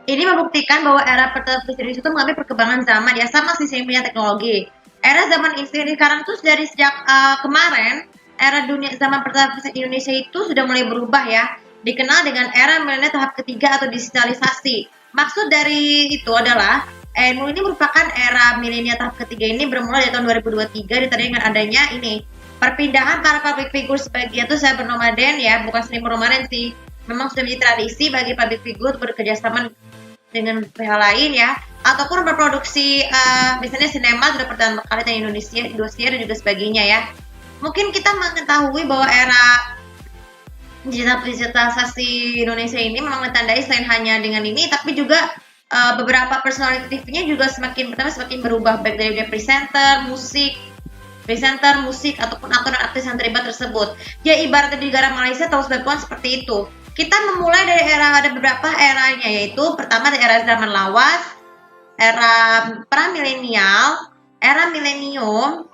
Ini membuktikan bahwa era pertelevisian itu mengalami perkembangan zaman ya, sama sih punya teknologi. Era zaman ini sekarang tuh dari sejak kemarin, era dunia zaman pertelevisian Indonesia itu sudah mulai berubah ya, dikenal dengan era milenial tahap ketiga atau digitalisasi. Maksud dari itu adalah ini merupakan era milenial tahap ketiga ini bermula dari tahun 2023 ditandai dengan adanya ini perpindahan para public figure sebagian tuh saya bernomaden ya, bukan seni bernomaden sih. Memang sudah menjadi tradisi bagi public figure bekerja sama dengan pihak lain ya, ataupun berproduksi misalnya sinema sudah pertama kali di Indonesia dan juga sebagainya ya. Mungkin kita mengetahui bahwa era digitalisasi Indonesia ini memang ditandai selain hanya dengan ini, tapi juga beberapa personality TV-nya juga semakin berubah baik dari presenter, musik ataupun aktor dan aktris yang terlibat tersebut. Ya ibaratnya di negara Malaysia tahun 90-an seperti itu. Kita memulai dari ada beberapa eranya, yaitu pertama dari era zaman lawas, era pra-milenial, era milenium,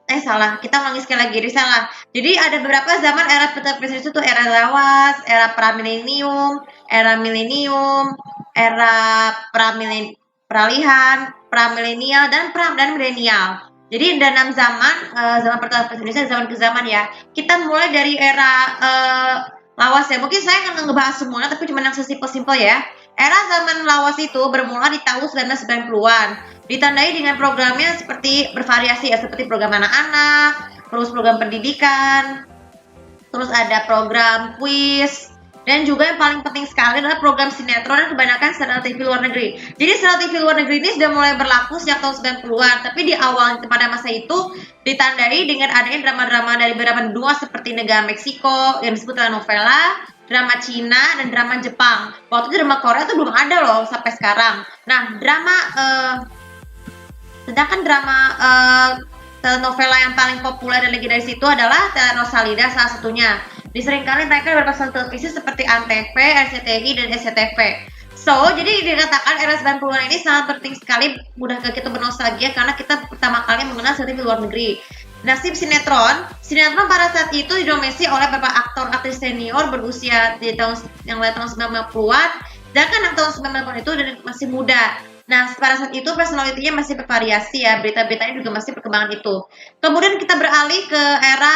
kita ulangi sekali lagi, salah. Jadi ada beberapa zaman era pertelevisian itu tuh era lawas, era pra-milenium, era milenium, era peralihan, pra-milenial dan milenial. Jadi ada 6 zaman, zaman pertelevisian Indonesia, zaman ke zaman ya. Kita mulai dari era lawas ya. Mungkin saya nggak ngebahas semuanya, tapi cuma yang sesimpel-simpel ya. Era zaman lawas itu bermula di tahun 1990-an. Ditandai dengan programnya seperti bervariasi ya, seperti program anak-anak, terus program pendidikan, terus ada program kuis, dan juga yang paling penting sekali adalah program sinetron dan kebanyakan serial TV luar negeri. Jadi serial TV luar negeri ini sudah mulai berlaku sejak tahun 90-an, tapi di awal pada masa itu ditandai dengan adanya drama-drama dari beberapa benua seperti negara Meksiko yang disebut telenovela, drama Cina, dan drama Jepang. Waktu itu drama Korea tuh belum ada loh sampai sekarang. Nah, sedangkan drama telenovela yang paling populer dan legendaris itu adalah Telenosalida salah satunya. Diseringkali tayangkan beberapa stasiun televisi seperti Antv, RCTI, dan SCTV. So, jadi dikatakan era 90-an ini sangat penting sekali mudah kita bernostalgia karena kita pertama kali mengenal serial di luar negeri. Nasib sinetron pada saat itu didominasi oleh beberapa aktor-aktris senior berusia di tahun yang lain tahun 90-an, sedangkan yang tahun 90-an itu masih muda. Nah, pada saat itu personalitinya masih bervariasi ya, berita-beritanya juga masih perkembangan itu. Kemudian kita beralih ke era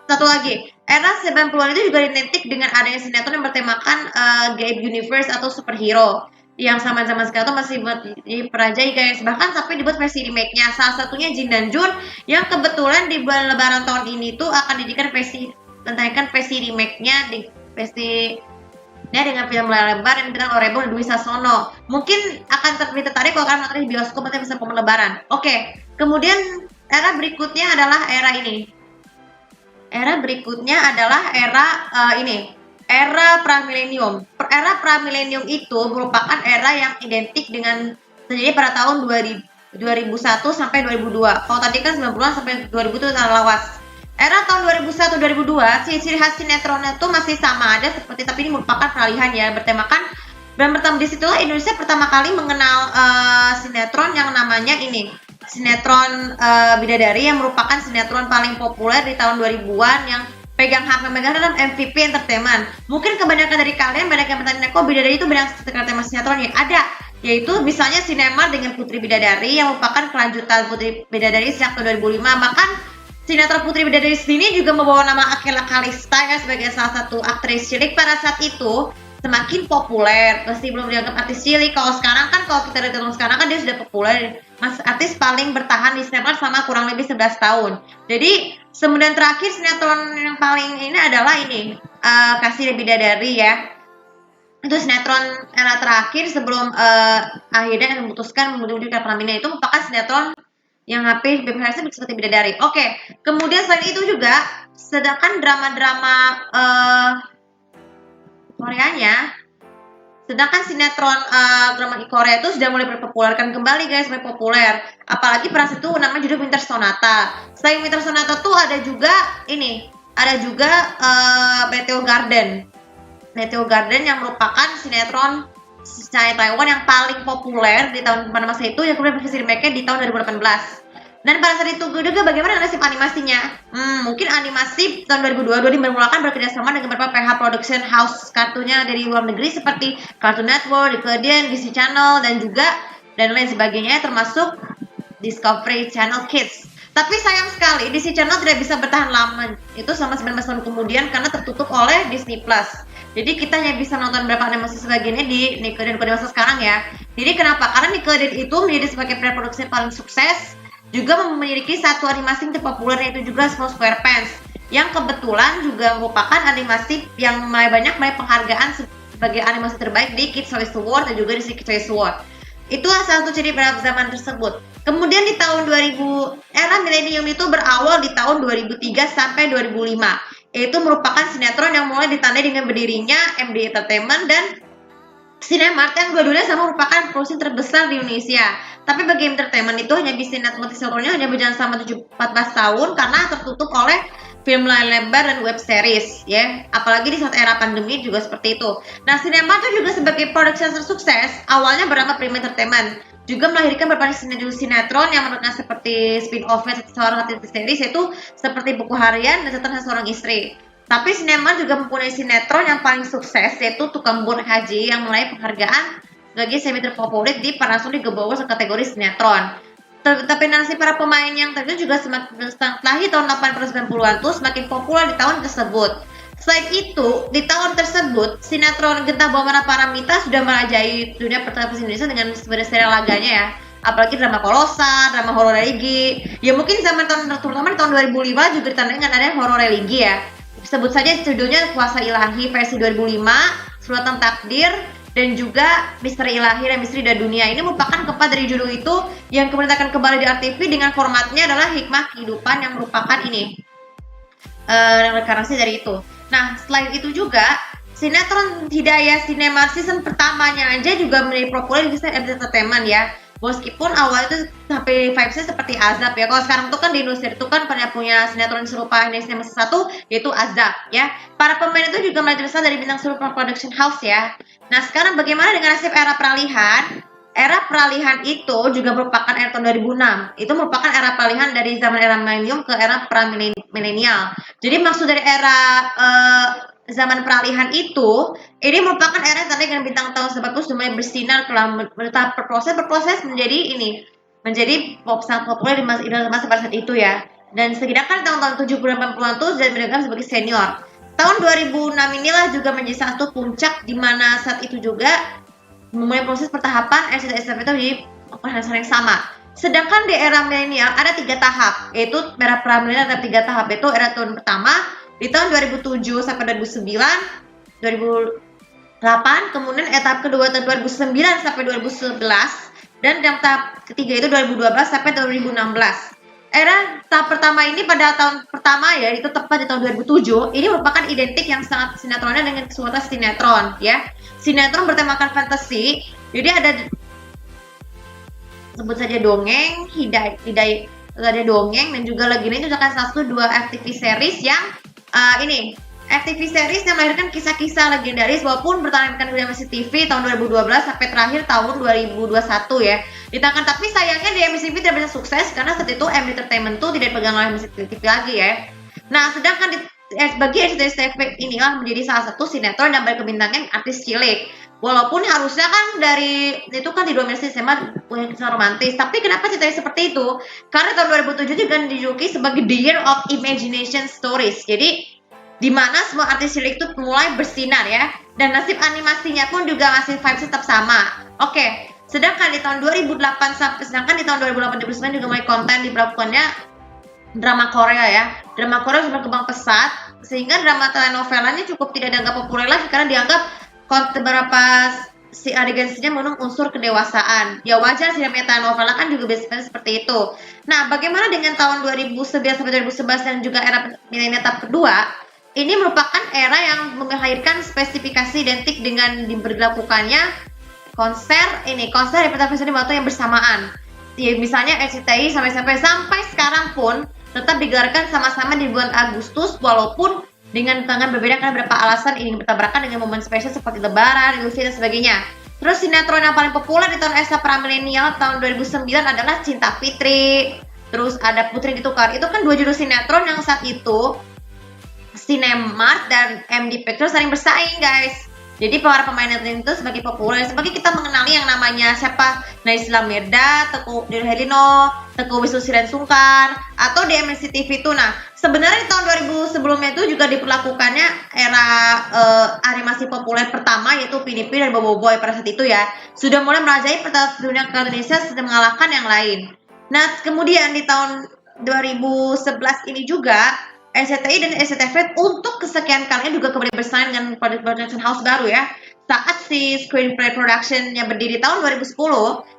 satu lagi. Era 90-an itu juga identik dengan adanya sinetron yang bertemakan gaib universe atau superhero. Yang zaman-zaman sekarang tuh masih diperajai guys. Bahkan sampai dibuat versi remake-nya. Salah satunya Jin dan Jun yang kebetulan di bulan lebaran tahun ini tuh akan dijadikan versi remake-nya di versi dengan film layar lebar yang dibintangi oleh Rebo dan Dwi Sasono. Mungkin akan tertarik kalau kalian nonton di bioskop nanti bisa momen lebaran. Oke, kemudian era berikutnya adalah era ini. Era berikutnya adalah era era pra-milenium. Era pra-milenium itu merupakan era yang identik dengan terjadi pada tahun 2001 sampai 2002. Kalau tadi kan 90-an sampai 2000 itu lawas. Era tahun 2001-2002, ciri-ciri khas sinetronnya itu masih sama ada seperti, tapi ini merupakan peralihan ya, bertemakan dan pertama disitulah Indonesia pertama kali mengenal sinetron yang namanya ini sinetron Bidadari yang merupakan sinetron paling populer di tahun 2000-an yang pegang dalam MVP Entertainment. Mungkin kebanyakan dari kalian banyak yang bertanya kok Bidadari itu banyak tema sinetron yang ada, yaitu misalnya Sinemar dengan Putri Bidadari yang merupakan kelanjutan Putri Bidadari sejak tahun 2005. Bahkan sinetron Putri Bidadari sendiri juga membawa nama Akela Kalista ya sebagai salah satu aktris cilik pada saat itu semakin populer. Meski belum dianggap artis cilik, kalau sekarang kan kalau kita lihat sekarang kan dia sudah populer. Mas artis paling bertahan di sinetron selama kurang lebih 11 tahun. Jadi kemudian terakhir sinetron yang paling ini adalah ini Kasih Bidadari ya. Itu sinetron era terakhir sebelum akhirnya memutuskan menuju ke Pramina. Itu merupakan sinetron yang HP BPHS seperti Bidadari. Oke, kemudian selain itu juga sedangkan drama-drama Koreanya, sedangkan sinetron drama Korea itu sudah mulai berpopulerkan kembali guys, mulai populer. Apalagi pada itu namanya judul Winter Sonata. Selain Winter Sonata tuh ada juga Meteor Garden. Meteor Garden yang merupakan sinetron Taiwan yang paling populer di tahun pada masa itu yang kemudian berhasil remake di tahun 2018. Dan pada saat itu juga bagaimana nasib animasinya? Mungkin animasi tahun 2022 dimulakan bekerjasama dengan beberapa PH Production House kartunya dari luar negeri seperti Cartoon Network, Nickelodeon, Disney Channel, dan lain sebagainya termasuk Discovery Channel Kids. Tapi sayang sekali Disney Channel tidak bisa bertahan lama itu selama 19 tahun kemudian karena tertutup oleh Disney Plus. Jadi kita hanya bisa nonton beberapa animasi sebagainya di Nickelodeon pada masa sekarang ya. Jadi kenapa? Karena Nickelodeon itu menjadi sebagai brand produksi paling sukses, juga memiliki satu animasi yang terpopuler yaitu juga Small SquarePants yang kebetulan juga merupakan animasi yang mulai penghargaan sebagai animasi terbaik di Kids Choice Award dan juga di Kids Choice Award. Itulah salah satu ciri pada zaman tersebut. Kemudian di tahun 2000, era milenium itu berawal di tahun 2003 sampai 2005. Yaitu merupakan sinetron yang mulai ditandai dengan berdirinya MD Entertainment dan Cinemark yang dua-duanya sama merupakan produksi terbesar di Indonesia. Tapi bagi entertainment itu hanya bisa sinetronnya hanya berjalan selama 14 tahun karena tertutup oleh film layar lebar dan web series ya. Apalagi di saat era pandemi juga seperti itu. Nah, Cinemark itu juga sebagai produksi yang sukses, awalnya bernama Prima Entertainment. Juga melahirkan beberapa sinetron yang merupakan seperti spin-off-nya seorang TV series yaitu seperti Buku Harian dan Catatan Seorang Istri. Tapi Cinemark juga mempunyai sinetron yang paling sukses yaitu Tukang Bubur Haji yang meraih penghargaan sebagai semi terpopuler di Panasonic The Awards kategori sinetron. Tapi nasib para pemain yang terjun juga semakin lahir tahun 80-90-an tuh semakin populer di tahun tersebut. Selain itu, di tahun tersebut sinetron Genta Bawamana Paramita sudah merajai dunia pertelevisian Indonesia dengan serial laganya ya. Apalagi drama Kolosa, drama horor religi. Ya mungkin terutama di tahun 2005 juga ditandai dengan adanya horor religi ya. Sebut saja judulnya Kuasa Ilahi versi 2005, Suratan Takdir, dan juga Misteri Ilahi dan Misteri dari Dunia. Ini merupakan keempat dari judul itu yang kemudian akan kembali di RTV dengan formatnya adalah Hikmah Kehidupan yang merupakan ini rekarnasi dari itu. Nah, selain itu juga sinetron Hidayah Cinema season pertamanya aja juga menjadi populer di entertainment ya. Meskipun awal itu sampai vibes-nya seperti Azab ya. Kalau sekarang itu kan di Indonesia itu kan punya sinetron serupa Indonesia Mas 1 yaitu Azab ya. Para pemain itu juga mulai besar dari bintang serupa production house ya. Nah, sekarang bagaimana dengan nasib era peralihan? Era peralihan itu juga merupakan era tahun 2006. Itu merupakan era peralihan dari zaman era milenium ke era pra-milenial. Jadi maksud dari era zaman peralihan itu, ini merupakan era yang tadi dengan bintang tahun 90 sudah mulai bersinar telah berproses menjadi sangat populer di masa pada saat itu ya. Dan sedangkan tahun-tahun 70 80-an itu sudah dianggap sebagai senior. Tahun 2006 inilah juga menjadi satu puncak di mana saat itu juga memulai proses pertahapan RCTI itu di proses yang sama. Sedangkan di era milenial ada 3 tahap, yaitu era pra-milenial ada 3 tahap, yaitu era tahun pertama di tahun 2007 sampai 2009, 2008, kemudian etap kedua tahun 2009 sampai 2011, dan yang tahap ketiga itu 2012 sampai 2016. Era tahap pertama ini pada tahun pertama ya, itu tepat di tahun 2007, ini merupakan identik yang sangat sinetronnya dengan suatu sinetron ya. Sinetron bertemakan fantasi, jadi ada sebut saja dongeng, ada dongeng dan juga lagi ini juga salah satu 2 FTV series yang FTV series yang melahirkan kisah-kisah legendaris walaupun bertayangkan di MCTV TV tahun 2012 sampai terakhir tahun 2021 ya. Tapi sayangnya di MCTV tidak bisa sukses karena saat itu MD Entertainment tuh tidak dipegang oleh MCTV lagi ya. Nah, sedangkan bagi RCTI inilah menjadi salah satu sinetron yang berkebintangan artis cilik. Walaupun harusnya kan dari itu kan didominasi sama punya kisah romantis, tapi kenapa ceritanya seperti itu? Karena tahun 2007 juga dijuluki sebagai The Year of Imagination Stories. Jadi di mana semua artis cilik itu mulai bersinar ya, dan nasib animasinya pun juga masih vibes tetap sama. Oke, sedangkan di tahun 2008 di tahun 2008 juga mulai konten diberlakukannya drama Korea ya. Drama Korea sudah berkembang pesat sehingga drama telenovelanya cukup tidak dianggap populer lagi karena dianggap beberapa adegan-nya mengandung unsur kedewasaan. Ya wajar sih namanya telenovela kan juga biasanya seperti itu. Nah, bagaimana dengan tahun 2009 sampai 2011 dan juga era milenial tahap kedua? Ini merupakan era yang melahirkan spesifikasi identik dengan diberlakukannya konser representasi di waktu yang bersamaan. Ya, misalnya RCTI sampai sekarang pun tetap digelarkan sama-sama di bulan Agustus walaupun dengan tangan berbeda karena beberapa alasan ini bertabrakan dengan momen spesial seperti Lebaran, Idul Fitri dan sebagainya. Terus sinetron yang paling populer di tahun era pra-milenial tahun 2009 adalah Cinta Fitri, terus ada Putri Ditukar. Itu kan 2 judul sinetron yang saat itu Cinemark dan MD Pictures saling bersaing, guys. Jadi para pemain itu sebagai populer, sebagai kita mengenali yang namanya siapa, Naysila Mirdad, Teguh Herlino, Teguh Wisnu Siran Sungkar, atau di MNC TV itu. Nah, sebenarnya di tahun 2000 sebelumnya itu juga diperlakukannya era animasi populer pertama, yaitu Pinipin dan Boboiboy pada saat itu ya. Sudah mulai merajai peta dunia ke Indonesia sudah mengalahkan yang lain. Nah, kemudian di tahun 2011 ini juga SCTI dan SCTV untuk kesekian kalinya juga kembali bersaing dengan production house baru ya. Saat si Screenplay Production-nya berdiri tahun 2010,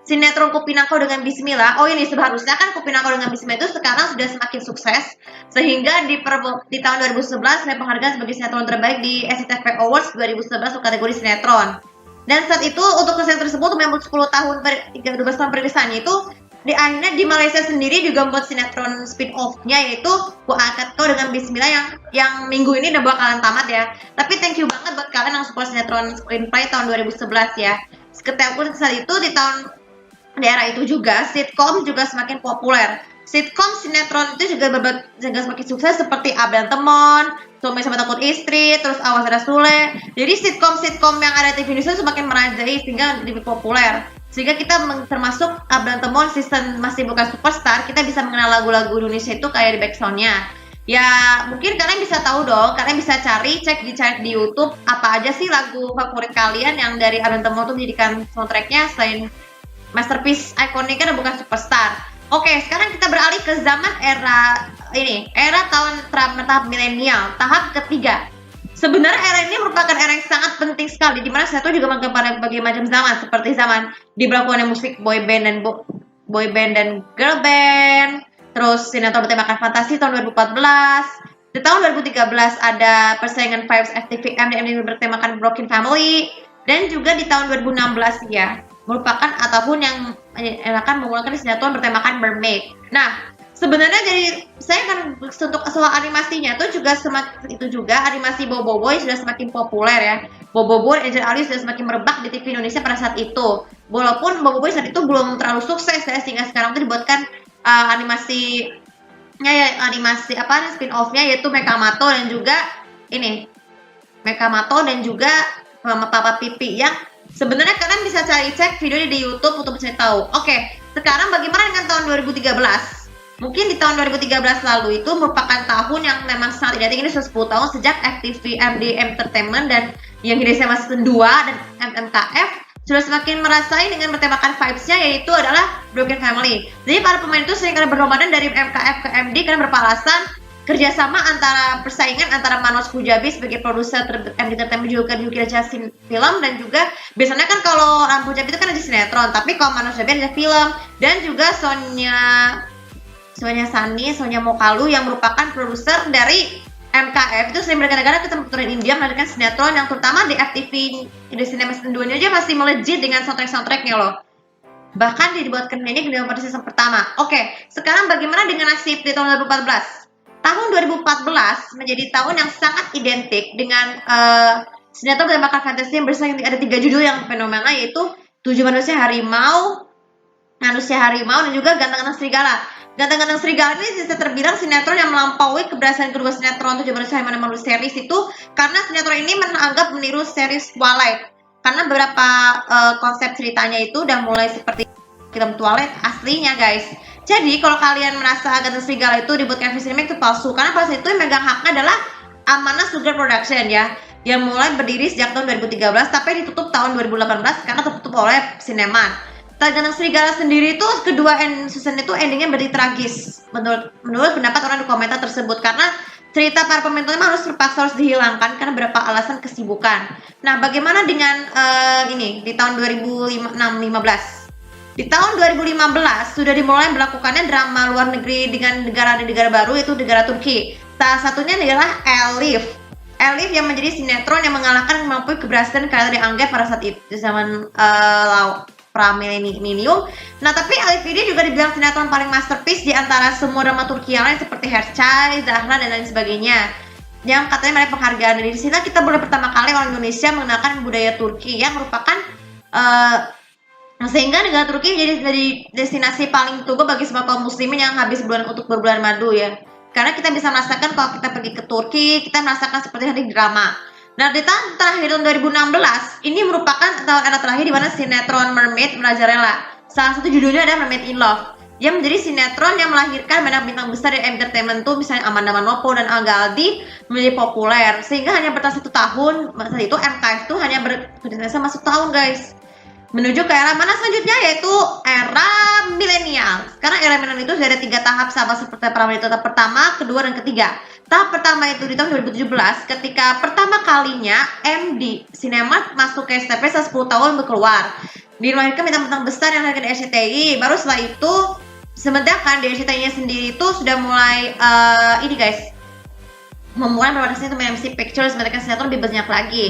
sinetron Kupinangkau dengan Bismillah, oh ini seharusnya kan Kupinangkau dengan Bismillah itu sekarang sudah semakin sukses, sehingga di tahun 2011 ada penghargaan sebagai sinetron terbaik di SCTV Awards 2011 untuk kategori sinetron. Dan saat itu untuk sinetron tersebut menyambut 10 tahun 12 tahun perilisannya itu di akhirnya di Malaysia sendiri juga membuat sinetron spin-off-nya yaitu Ku Angkat Kau dengan Bismillah yang minggu ini udah bakalan tamat ya. Tapi thank you banget buat kalian yang support sinetron Screenplay tahun 2011 ya. Seketika saat itu di era itu juga sitkom juga semakin populer. Sitkom sinetron itu juga semakin sukses seperti Abang Temon, Suami Sama Takut Istri, terus Awas Ada Sule. Jadi sitkom yang ada di TV Indonesia semakin merajai sehingga lebih populer. Sehingga kita termasuk Abang Temon season Masih Bukan Superstar, kita bisa mengenal lagu-lagu Indonesia itu kayak di backsound-nya. Ya mungkin kalian bisa tahu dong, kalian bisa cek di YouTube apa aja sih lagu favorit kalian yang dari Abang Temon itu menjadikan soundtracknya selain masterpiece ikonik dan Bukan Superstar. Oke, sekarang kita beralih ke zaman era tahap milenial, tahap ketiga. Sebenarnya era ini merupakan era yang sangat penting sekali, di mana satu juga menggabungkan berbagai macam zaman, seperti zaman diberlakukannya musik boy band dan girl band, terus sinetron bertemakan fantasi tahun 2014. Di tahun 2013 ada persaingan Vibes FTV MDM bertemakan Broken Family, dan juga di tahun 2016 ya merupakan ataupun yang akan memulakan sinetron bertemakan Mermaid. Nah, sebenarnya jadi saya kan untuk soal animasinya itu juga animasi Boboiboy sudah semakin populer ya. Boboiboy Angel Ali sudah semakin merebak di TV Indonesia pada saat itu. Walaupun Boboiboy saat itu belum terlalu sukses ya, sehingga sekarang itu dibuatkan animasi spin-off-nya yaitu Mekamato dan juga Mama Papa Pipi yang sebenarnya kalian bisa cek videonya di YouTube untuk bisa tahu. Oke, sekarang bagaimana dengan tahun 2013? Mungkin di tahun 2013 lalu itu merupakan tahun yang memang sangat identik. Ini sudah 10 tahun sejak FTV MD Entertainment dan yang Indonesia Season 2 dan MMKF sudah semakin merasai dengan bertemakan vibes-nya yaitu adalah Broken Family. Jadi para pemain itu sering kali bernomaden dari MKF ke MD karena beralasan kerjasama persaingan antara Manoj Pujabi sebagai produser MD Entertainment juga Jasin film, dan juga biasanya kan kalau Pujabi itu kan ada sinetron, tapi kalau Manoj Pujabi ada film, dan juga Sonia Mokalu yang merupakan produser dari MKF itu sering bergana-gana ke tempat India melahirkan sinetron yang terutama di FTV di Cinema Season 2 aja masih melejit dengan soundtracknya loh. Bahkan dibuatkan nyanyi pada season pertama. Oke, sekarang bagaimana dengan nasib di tahun 2014? Tahun 2014 menjadi tahun yang sangat identik dengan sinetron bertemakan fantasi yang bersaing. Ada 3 judul yang fenomenal yaitu 7 Manusia Harimau, dan juga Ganteng-Ganteng Serigala. Ganteng-Ganteng Serigala ini bisa terbilang sinetron yang melampaui keberhasilan kedua sinetron 7 Manusia Harimau dan Manusia series itu karena sinetron ini menganggap meniru series Twilight. Karena beberapa konsep ceritanya itu udah mulai seperti film Twilight aslinya, guys. Jadi kalau kalian merasa Ganteng Serigala itu dibuatkan film itu palsu, karena pas itu yang megang haknya adalah Amanah Sugar Production ya, yang mulai berdiri sejak tahun 2013 tapi ditutup tahun 2018 karena tertutup oleh Cinemark. Ganteng Serigala sendiri itu kedua season itu endingnya berdiri tragis menurut pendapat orang di komentar tersebut, karena cerita para pemain utama harus dihilangkan karena beberapa alasan kesibukan. Nah, bagaimana dengan di tahun 2015? Di tahun 2015 sudah dimulai melakukannya drama luar negeri dengan negara baru, yaitu negara Turki. Salah satunya adalah Elif yang menjadi sinetron yang mengalahkan mampu keberhasilan karena dianggap pada saat itu zaman pra-milenium. Nah, tapi Elif ini juga dibilang sinetron paling masterpiece di antara semua drama Turki yang lain seperti Hercai, Zahra, dan lain sebagainya. Yang katanya meraih penghargaan. Dari sini kita boleh pertama kali orang Indonesia mengenalkan budaya Turki yang merupakan Nah, sehingga negara Turki jadi destinasi paling tunggu bagi semua kaum muslimin yang habis untuk berbulan madu ya. Karena kita bisa merasakan kalau kita pergi ke Turki, kita merasakan seperti hari drama. Nah, di tahun terakhir tahun 2016, ini merupakan tahun era terakhir di mana sinetron Mermaid merajalela. Salah satu judulnya adalah Mermaid in Love. Yang menjadi sinetron yang melahirkan banyak bintang besar di entertainment tuh, misalnya Amanda Manopo dan Aldi menjadi populer. Sehingga hanya bertahan 1 tahun, masa itu MKF tuh hanya bertahan sama 1 tahun guys, menuju ke era mana selanjutnya, yaitu era milenial. Sekarang era milenial itu sudah ada 3 tahap sama seperti tahap pertama, kedua, dan ketiga. Tahap pertama itu di tahun 2017 ketika pertama kalinya MD Cinema masuk ke SCTV setelah 10 tahun berkeluar. Dilahirkan bintang-bintang besar yang lahir di RCTI. Baru setelah itu, sedangkan di RCTI-nya sendiri itu sudah mulai ini guys, memulai produksi untuk MC Pictures, mereka sinetron lebih banyak lagi.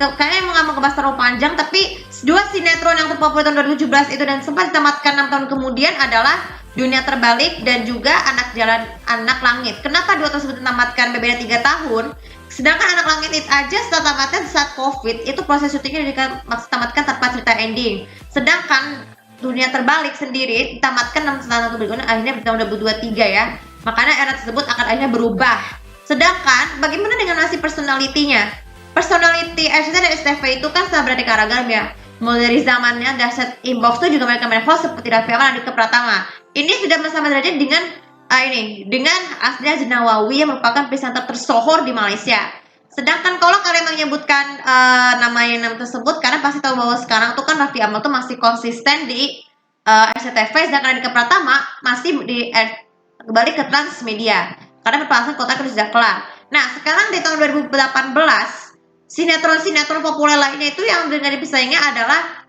Kayaknya emang gak mau ngebahas terlalu panjang, tapi 2 sinetron yang terpopuler tahun 2017 itu dan sempat ditamatkan 6 tahun kemudian adalah Dunia Terbalik dan juga Anak Jalan Anak Langit. Kenapa 2 tersebut ditamatkan berbeda 3 tahun? Sedangkan Anak Langit itu aja setelah tamatkan saat COVID, itu proses syutingnya ditamatkan tanpa cerita ending. Sedangkan Dunia Terbalik sendiri ditamatkan 6 tahun berikutnya, akhirnya di tahun 2023 ya. Makanya era tersebut akan akhirnya berubah. Sedangkan bagaimana dengan nasib personalitinya? Personality RCTI dan SCTV itu kan sangat beraneka ragam ya. Mulai dari zamannya Dahsyat Inbox tuh juga mereka host seperti Raffi Ahmad dan Andika Pratama. Ini sudah bersama derajat dengan Aslia Jenawawi yang merupakan presenter tersohor di Malaysia. Sedangkan kalau kalian menyebutkan nama tersebut, karena pasti tahu bahwa sekarang tuh kan Raffi Ahmad tuh masih konsisten di RCTV, sedangkan Andika Pratama masih kembali ke Transmedia karena berpasangan kontrak sudah kelar. Nah, sekarang di tahun 2018 sinetron-sinetron populer lainnya itu yang dengan dipesaingnya adalah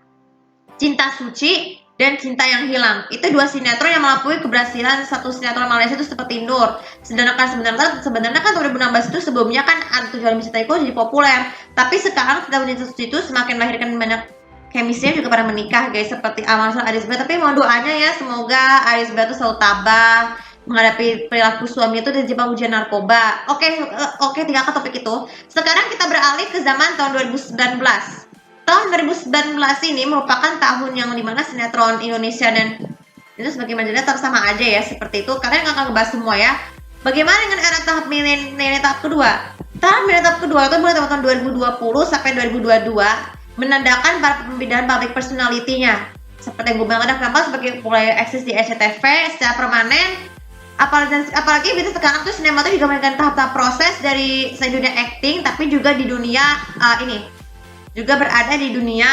Cinta Suci dan Cinta Yang Hilang. Itu 2 sinetron yang melampaui keberhasilan satu sinetron Malaysia itu seperti Nur. Sedangkan sebenarnya kan 2016 itu sebelumnya kan Tujuan Cinta itu jadi populer. Tapi sekarang Cinta Suci itu semakin melahirkan banyak chemistry juga pada menikah guys, seperti Amal dan Arisba. Tapi mohon doanya ya, semoga Arisba tuh selalu tabah menghadapi perilaku suami itu terjebak ujian narkoba. Oke, tinggalkan topik itu. Sekarang kita beralih ke zaman tahun 2019. Tahun 2019 ini merupakan tahun yang dimana sinetron Indonesia dan itu sebagai majalah tetap sama aja ya, seperti itu. Karena nggak akan ngebahas semua ya. Bagaimana dengan era tahap milenial tahap kedua? Tahap milenial tahap kedua itu mulai tahun 2020 sampai 2022 menandakan para pembinaan public personality-nya. Seperti yang gue bilang ada kenapa sebagai mulai eksis di SCTV secara permanen. Apalagi bisa sekarang tuh sinema tuh juga melakukan tahap-tahap proses dari selain dunia acting, tapi juga di dunia ini juga berada di dunia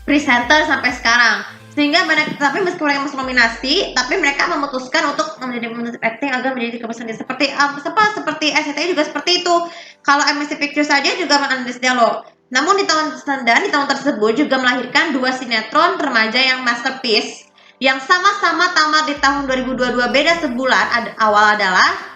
presenter sampai sekarang. Sehingga banyak, tapi meskipun mereka masuk nominasi, tapi mereka memutuskan untuk menjadi acting agar menjadi kebersihan seperti SCTI juga seperti itu. Kalau MC Pictures saja juga menganalisis dialog. Namun di tahun tersebut juga melahirkan 2 sinetron remaja yang masterpiece yang sama-sama tamat di tahun 2022, beda sebulan awal adalah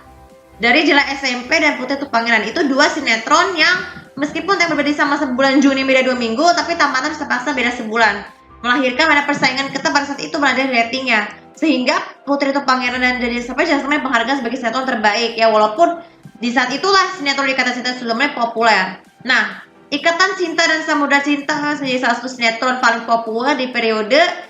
dari Jela SMP dan Putri Itu Pangeran. Itu 2 sinetron yang meskipun yang berbeda sama sebulan Juni beda 2 minggu, tapi tamatan terpaksa beda sebulan, melahirkan pada persaingan ketat pada saat itu pada ratingnya, sehingga Putri Itu Pangeran dan Jela SMP jangan sampai penghargaan sebagai sinetron terbaik ya, walaupun di saat itulah sinetron Ikatan Cinta sudah mulai populer. Nah, Ikatan Cinta dan Samudra Cinta menjadi salah satu sinetron paling populer di periode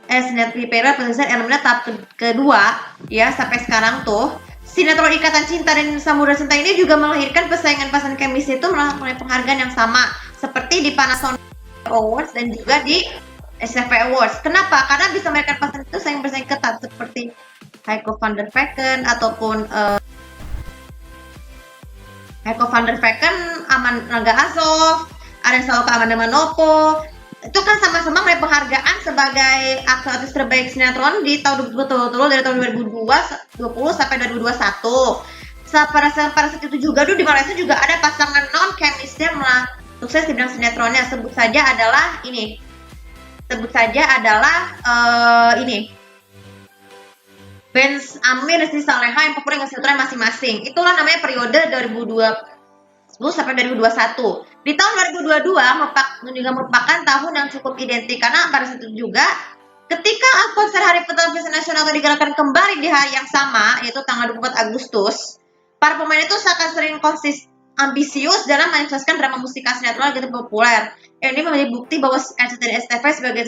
sinetron perselisihan elemen tahap kedua ya sampai sekarang tuh. Sinetron Ikatan Cinta dan Samudra Cinta ini juga melahirkan persaingan pasangan chemistry itu melalui penghargaan yang sama seperti di Panasonic Awards dan juga di SCTV Awards. Kenapa? Karena bisa melahirkan pasangan itu bersaing ketat seperti Heiko van der Vecken ataupun Heiko van der Vecken, Aman Naga Azov, Aren Saloka, Amanda Manopo. Itu kan sama-sama meraih penghargaan sebagai aktor artis terbaik sinetron di tahun betul-betul dari tahun 2020 sampai 2021. Pada saat itu juga di Malaysia juga ada pasangan non chemistry yang sukses di bidang sinetronnya. Sebut saja adalah Benz Amir dan Siti Saleha yang populer dengan sinetron masing-masing. Itulah namanya periode 2020 sampai 2021. Di tahun 2022 juga merupakan tahun yang cukup identik karena pada saat itu juga ketika konser Hari Televisi Nasional itu digelarkan kembali di hari yang sama, yaitu tanggal 24 Agustus, para pemain itu sangat sering ambisius dalam mensukseskan drama musikal sinetron yang populer. Ini menjadi bukti bahwa RCTI dan SCTV sebagai